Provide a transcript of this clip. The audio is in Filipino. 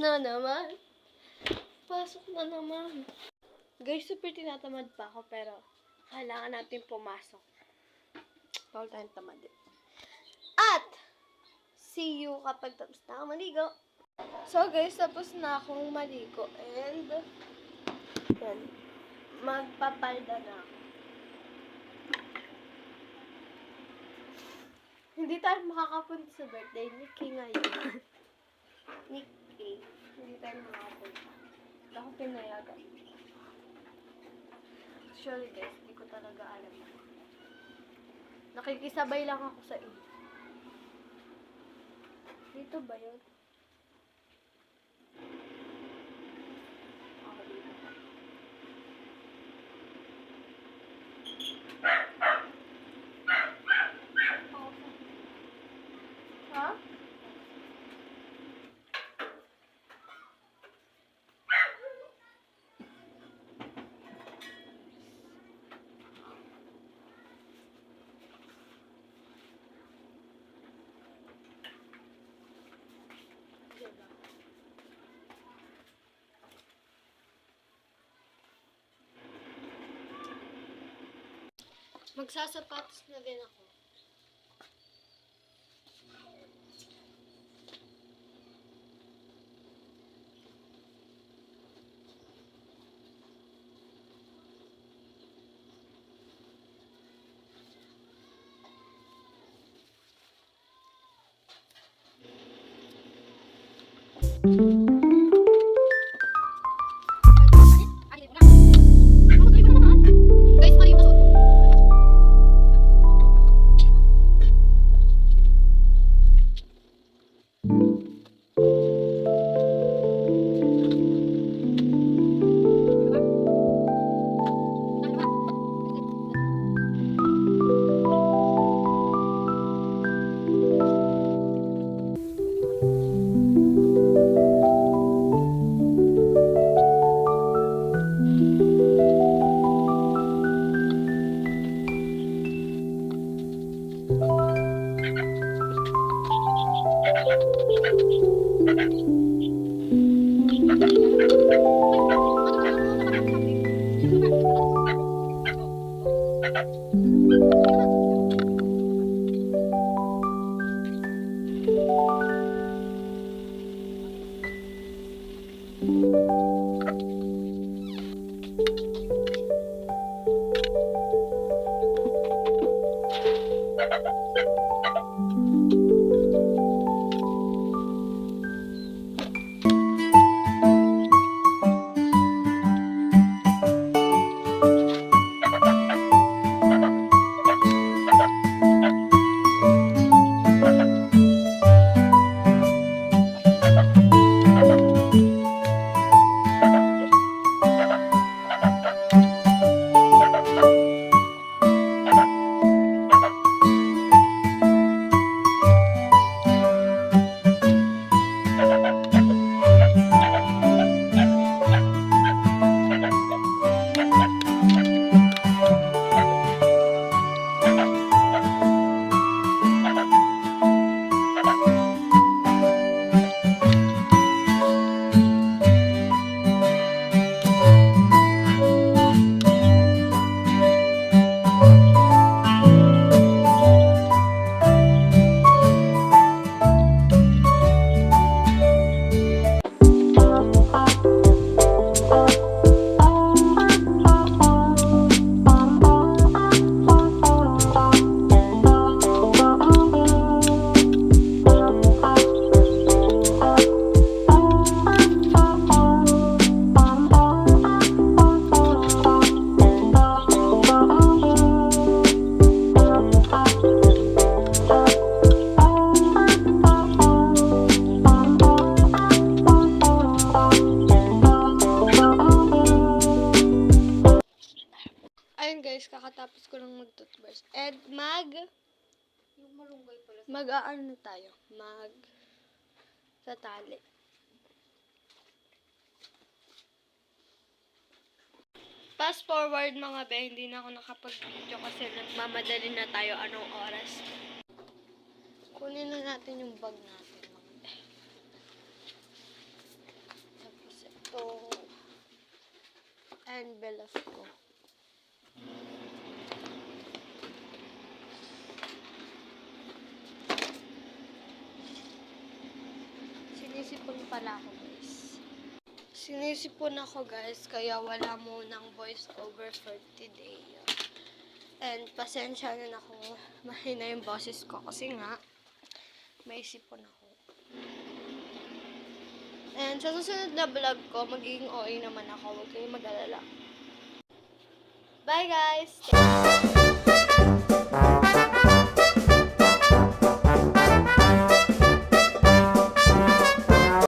na naman. Pasok na naman. Guys, super tinatamad pa ako pero kailangan natin pumasok. Bawal tayong tamad eh. At, see you kapag tapos na ako maligo. So guys, tapos na akong maligo and yan, magpapalda na ako. Hindi tayo makakapunta sa birthday ni King ngayon. Ni King. Hindi tayo makakapunta. Hindi ako pinayagan. Actually guys, hindi ko talaga alam. Nakikisabay lang ako sa inyo. Dito ba yun? Ako dito. Ha? Magsasapatos na din ako. Guys, kakatapos ko lang mag-toothbrush. And yung malunggay pala. Mag-aano tayo? Sa tali. Fast forward mga be, hindi na ako nakapag-video kasi nagmamadali na tayo. Anong oras? Kunin na natin yung bag natin mga be. itong envelope ko. Sinisipon pala ako, guys. Sinisipon ako, guys, kaya wala munang voice over for today. And pasensya na kung mahina yung boses ko kasi nga may sipon ako. And sa susunod na vlog ko, magiging OA naman ako. Huwag kayong mag-alala. Bye, guys!